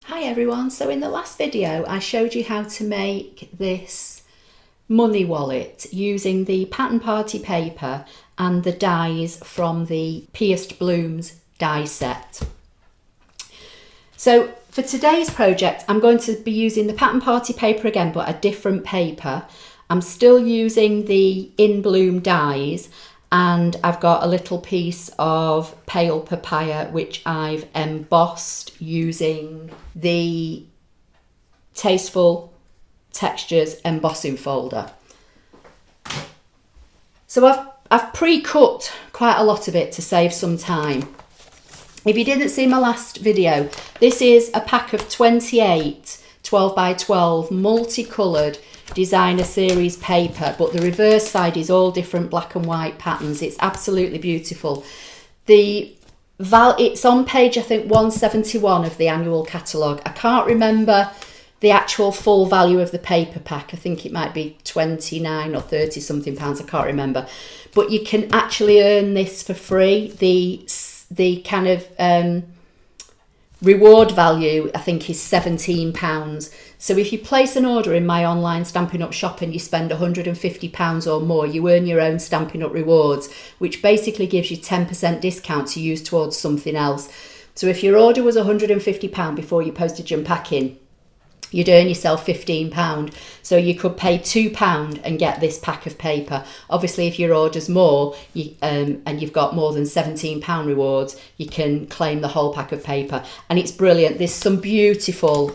Hi everyone, so in the last video I showed you how to make this money wallet using the pattern party paper and the dies from the Pierced Blooms die set. So for today's project I'm going to be using the pattern party paper again, but a different paper. I'm still using the In Bloom dies, and I've got a little piece of pale papaya which I've embossed using the Tasteful Textures embossing folder. So I've pre-cut quite a lot of it to save some time. If you didn't see my last video, this is a pack of 28 12 by 12 multicoloured designer series paper, but the reverse side is all different black and white patterns. It's absolutely beautiful. It's on page, I think, 171 of the annual catalogue. I can't remember the actual full value of the paper pack. I think it might be 29 or 30 something pounds, I can't remember. But you can actually earn this for free. The kind of reward value, I think, is £17. So if you place an order in my online Stampin' Up shop and you spend £150 or more, you earn your own Stampin' Up rewards, which basically gives you 10% discount to use towards something else. So if your order was £150 before you posted your packing, you'd earn yourself £15. So you could pay £2 and get this pack of paper. Obviously, if your order's more and you've got more than £17 rewards, you can claim the whole pack of paper. And it's brilliant. There's some beautiful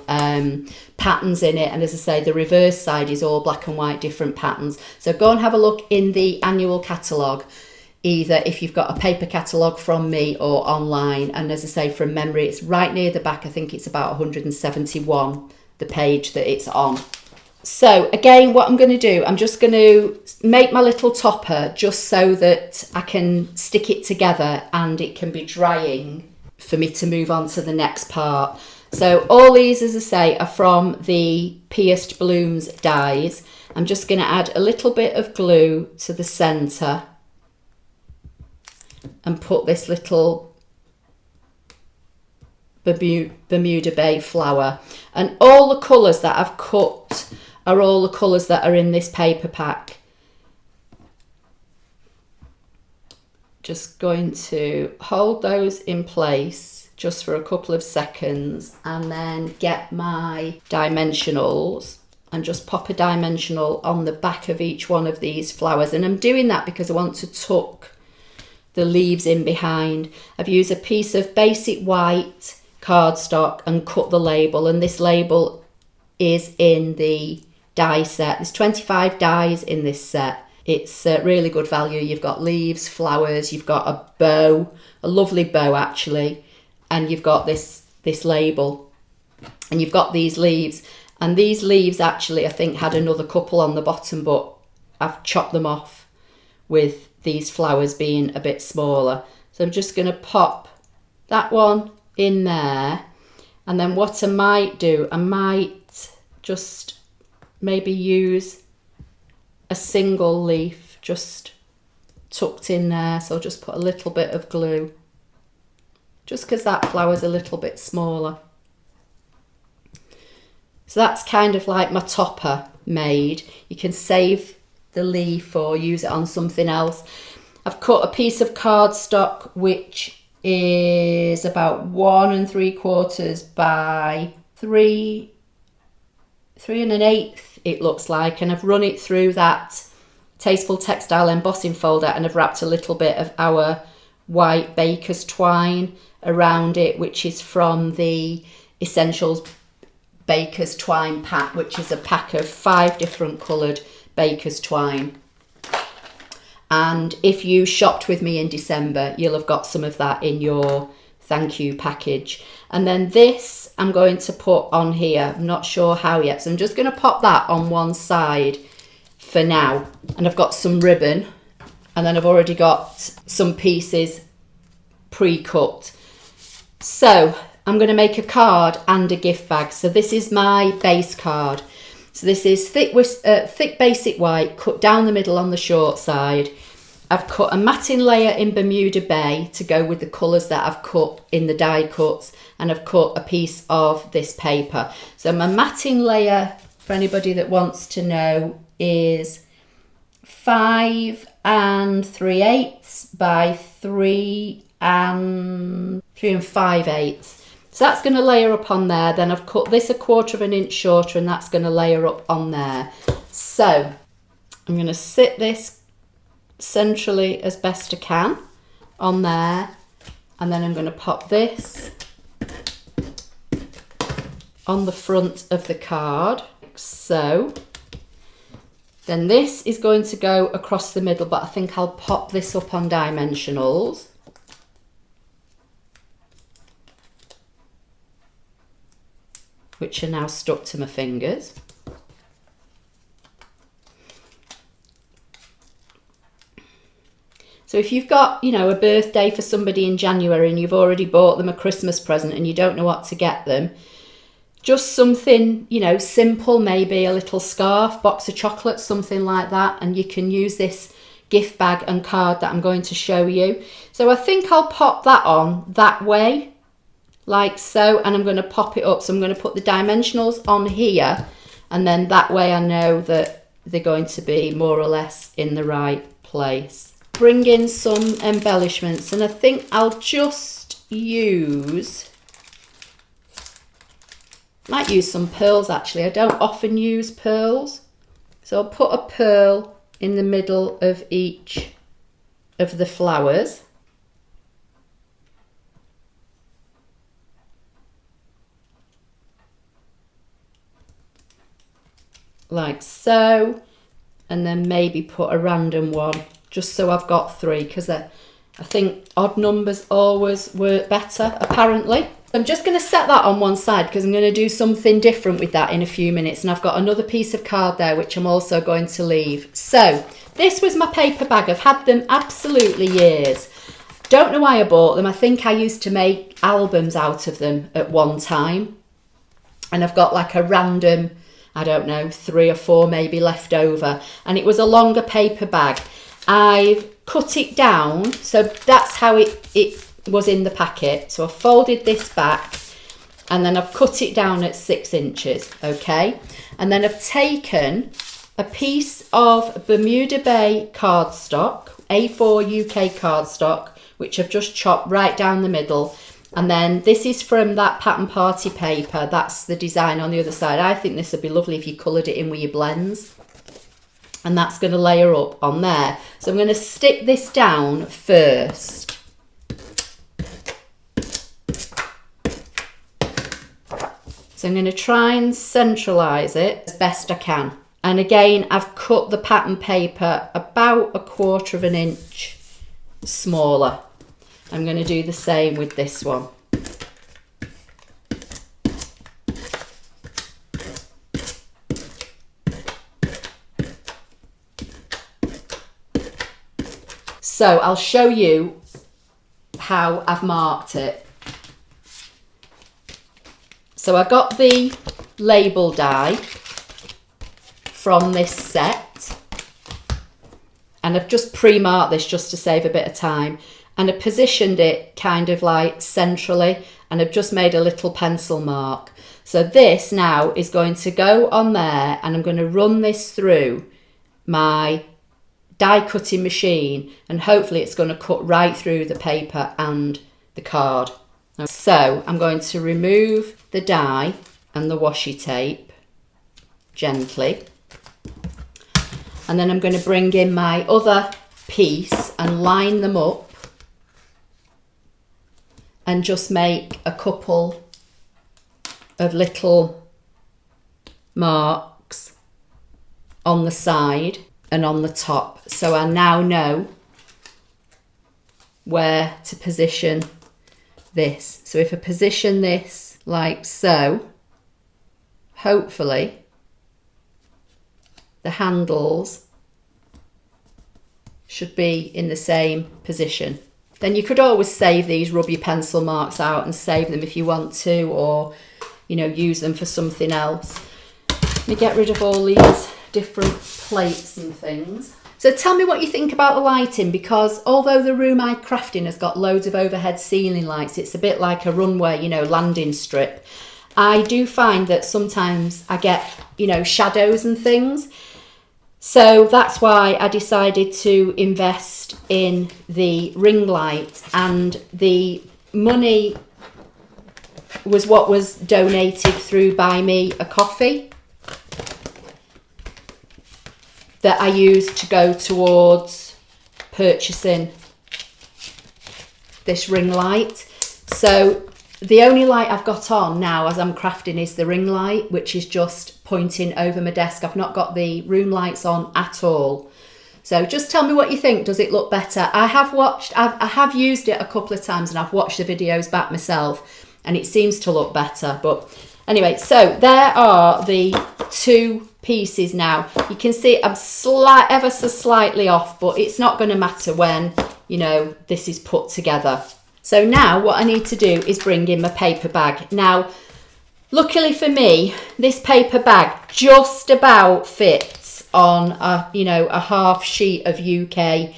patterns in it. And as I say, the reverse side is all black and white, different patterns. So go and have a look in the annual catalogue, either if you've got a paper catalogue from me or online. And as I say, from memory, it's right near the back. I think it's about 171. The page that it's on. So again, what I'm going to do, I'm just going to make my little topper just so that I can stick it together and it can be drying for me to move on to the next part. So all these, as I say, are from the Pierced Blooms dies. I'm just going to add a little bit of glue to the centre and put this little Bermuda Bay flower, and all the colours that I've cut are all the colours that are in this paper pack. Just going to hold those in place just for a couple of seconds and then get my dimensionals and just pop a dimensional on the back of each one of these flowers. And I'm doing that because I want to tuck the leaves in behind. I've used a piece of basic white cardstock and cut the label, and this label is in the die set. There's 25 dies in this set. It's really good value. You've got leaves, flowers, you've got a bow, a lovely bow actually, and you've got this label, and you've got these leaves. And these leaves actually, I think, had another couple on the bottom, but I've chopped them off with these flowers being a bit smaller. So I'm just going to pop that one in there, and then what I might do, I might just maybe use a single leaf just tucked in there. So I'll just put a little bit of glue just because that flower's a little bit smaller. So that's kind of like my topper made. You can save the leaf or use it on something else. I've cut a piece of cardstock which is about 1 3/4 by 3 1/8, it looks like, and I've run it through that Tasteful Textile embossing folder, and I've wrapped a little bit of our white baker's twine around it, which is from the Essentials baker's twine pack, which is a pack of 5 different coloured baker's twine. And if you shopped with me in December, you'll have got some of that in your thank you package. And then this I'm going to put on here. I'm not sure how yet. So I'm just going to pop that on one side for now. And I've got some ribbon. And then I've already got some pieces pre-cut. So I'm going to make a card and a gift bag. So this is my base card. So this is thick basic white, cut down the middle on the short side. I've cut a matting layer in Bermuda Bay to go with the colours that I've cut in the die cuts, and I've cut a piece of this paper. So my matting layer, for anybody that wants to know, is 5 3/8 by 3 5/8. So that's going to layer up on there. Then I've cut this 1/4 inch shorter, and that's going to layer up on there. So I'm going to sit this centrally as best I can on there, and then I'm going to pop this on the front of the card, like so. Then this is going to go across the middle, but I think I'll pop this up on dimensionals. Which are now stuck to my fingers. So if you've got, you know, a birthday for somebody in January and you've already bought them a Christmas present and you don't know what to get them, just something, you know, simple, maybe a little scarf, box of chocolates, something like that, and you can use this gift bag and card that I'm going to show you. So I think I'll pop that on that way, like so, and I'm going to pop it up. So I'm going to put the dimensionals on here, and then that way I know that they're going to be more or less in the right place. Bring in some embellishments, and I think I'll just might use some pearls actually. I don't often use pearls, so I'll put a pearl in the middle of each of the flowers. Like so, and then maybe put a random one just so I've got 3, because I think odd numbers always work better apparently. I'm just going to set that on one side because I'm going to do something different with that in a few minutes, and I've got another piece of card there which I'm also going to leave. So this was my paper bag. I've had them absolutely years. Don't know why I bought them. I think I used to make albums out of them at one time, and I've got like a random, I don't know, 3 or 4 maybe left over, and it was a longer paper bag. I've cut it down, so that's how it was in the packet. So I folded this back, and then I've cut it down at 6 inches, okay? And then I've taken a piece of Bermuda Bay cardstock, A4 UK cardstock, which I've just chopped right down the middle. And then this is from that pattern party paper. That's the design on the other side. I think this would be lovely if you coloured it in with your blends. And that's going to layer up on there. So I'm going to stick this down first. So I'm going to try and centralise it as best I can. And again, I've cut the pattern paper about 1/4 inch smaller. I'm going to do the same with this one. So I'll show you how I've marked it. So I got the label die from this set, and I've just pre-marked this just to save a bit of time, and I positioned it kind of like centrally, and I've just made a little pencil mark. So this now is going to go on there, and I'm going to run this through my die cutting machine, and hopefully it's going to cut right through the paper and the card. So I'm going to remove the die and the washi tape gently, and then I'm going to bring in my other piece and line them up and just make a couple of little marks on the side and on the top, so I now know where to position this. So if I position this like so, hopefully the handles should be in the same position. Then you could always save these, rub your pencil marks out and save them if you want to, or you know, use them for something else. Let me get rid of all these different plates and things. So tell me what you think about the lighting, because although the room I craft in has got loads of overhead ceiling lights, it's a bit like a runway, you know, landing strip. I do find that sometimes I get, you know, shadows and things. So that's why I decided to invest in the ring light, and the money was what was donated through Buy Me a Coffee that I used to go towards purchasing this ring light. So the only light I've got on now as I'm crafting is the ring light, which is just pointing over my desk. I've not got the room lights on at all. So just tell me what you think. Does it look better? I have used it a couple of times, and I've watched the videos back myself, and it seems to look better. But anyway, so there are the two pieces now. You can see I'm ever so slightly off, but it's not going to matter when, you know, this is put together. So now what I need to do is bring in my paper bag. Now, luckily for me, this paper bag just about fits on a half sheet of UK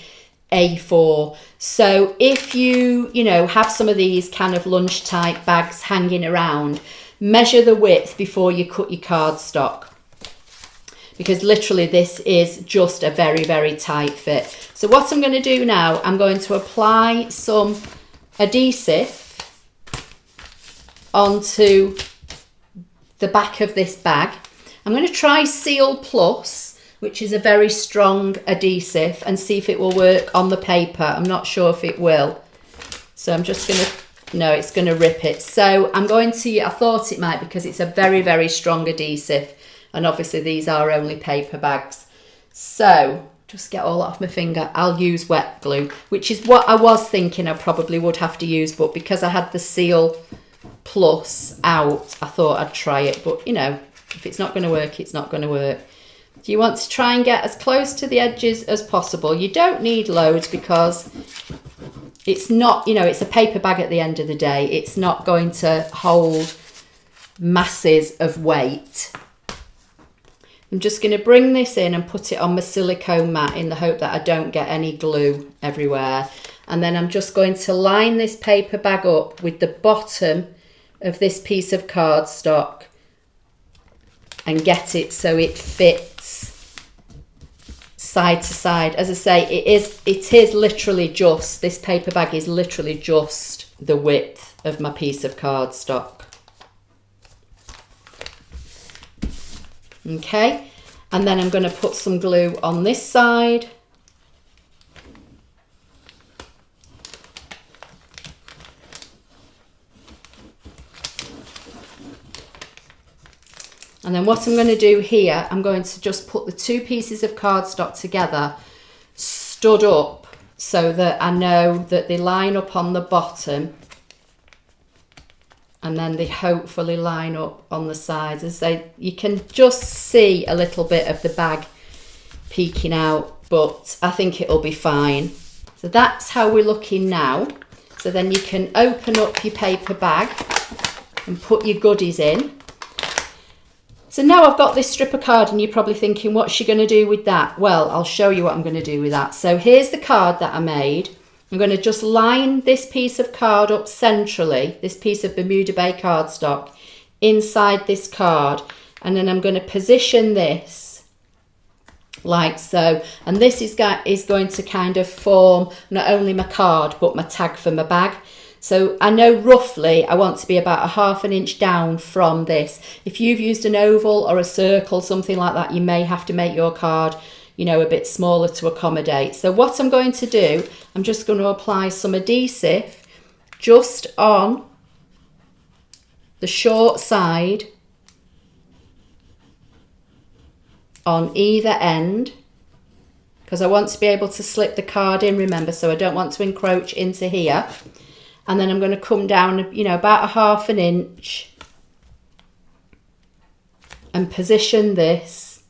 A4. So if you have some of these kind of lunch type bags hanging around, measure the width before you cut your cardstock, because literally this is just a very, very tight fit. So what I'm going to do now, I'm going to apply some adhesive onto the back of this bag. I'm going to try Seal Plus, which is a very strong adhesive, and see if it will work on the paper. I'm not sure if it will. So I'm just going to, no, it's going to rip it. So I'm going to, I thought it might, because it's a very, very strong adhesive. And obviously these are only paper bags. So just get all that off my finger. I'll use wet glue, which is what I was thinking I probably would have to use. But because I had the Seal Plus out, I thought I'd try it. But, you know, if it's not going to work, it's not going to work. Do you want to try and get as close to the edges as possible? You don't need loads, because it's not, it's a paper bag at the end of the day. It's not going to hold masses of weight. I'm just going to bring this in and put it on my silicone mat in the hope that I don't get any glue everywhere. And then I'm just going to line this paper bag up with the bottom of this piece of cardstock and get it so it fits side to side. As I say, it is literally just, this paper bag is literally just the width of my piece of cardstock. Okay, and then I'm going to put some glue on this side. And then what I'm going to do here, I'm going to just put the two pieces of cardstock together, stood up, so that I know that they line up on the bottom, and then they hopefully line up on the sides. As you can just see a little bit of the bag peeking out, but I think it'll be fine. So that's how we're looking now. So then you can open up your paper bag and put your goodies in. So now I've got this strip of card, and you're probably thinking, what's she going to do with that? Well, I'll show you what I'm going to do with that. So here's the card that I made. I'm going to just line this piece of card up centrally, this piece of Bermuda Bay cardstock, inside this card. And then I'm going to position this like so. And this is going to kind of form not only my card, but my tag for my bag. So I know roughly I want to be about 1/2 inch down from this. If you've used an oval or a circle, something like that, you may have to make your card, a bit smaller to accommodate. So what I'm going to do, I'm just going to apply some adhesive just on the short side on either end, because I want to be able to slip the card in, remember, so I don't want to encroach into here. And then I'm going to come down, about 1/2 inch and position this,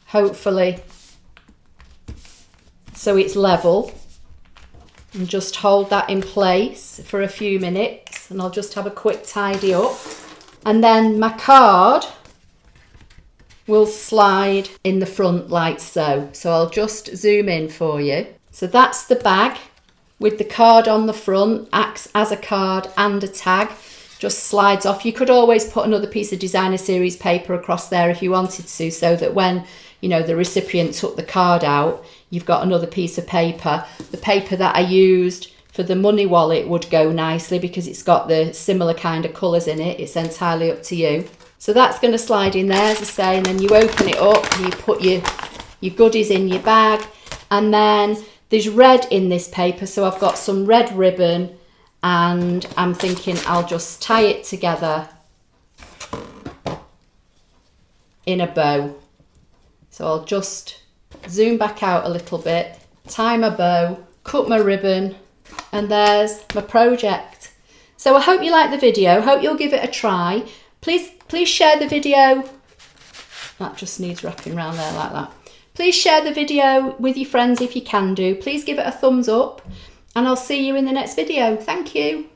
hopefully, so it's level, and just hold that in place for a few minutes, and I'll just have a quick tidy up. And then my card will slide in the front like so. So I'll just zoom in for you. So that's the bag with the card on the front, acts as a card and a tag, just slides off. You could always put another piece of designer series paper across there if you wanted to, so that when, you know, the recipient took the card out, you've got another piece of paper. The paper that I used for the money wallet would go nicely because it's got the similar kind of colours in it. It's entirely up to you. So that's going to slide in there, as I say, and then you open it up and you put your goodies in your bag. And then there's red in this paper, so I've got some red ribbon, and I'm thinking I'll just tie it together in a bow. So I'll just zoom back out a little bit, tie my bow, cut my ribbon, and there's my project. So I hope you like the video, hope you'll give it a try. Please share the video. That just needs wrapping around there like that. Please share the video with your friends if you can do. Please give it a thumbs up, and I'll see you in the next video. Thank you.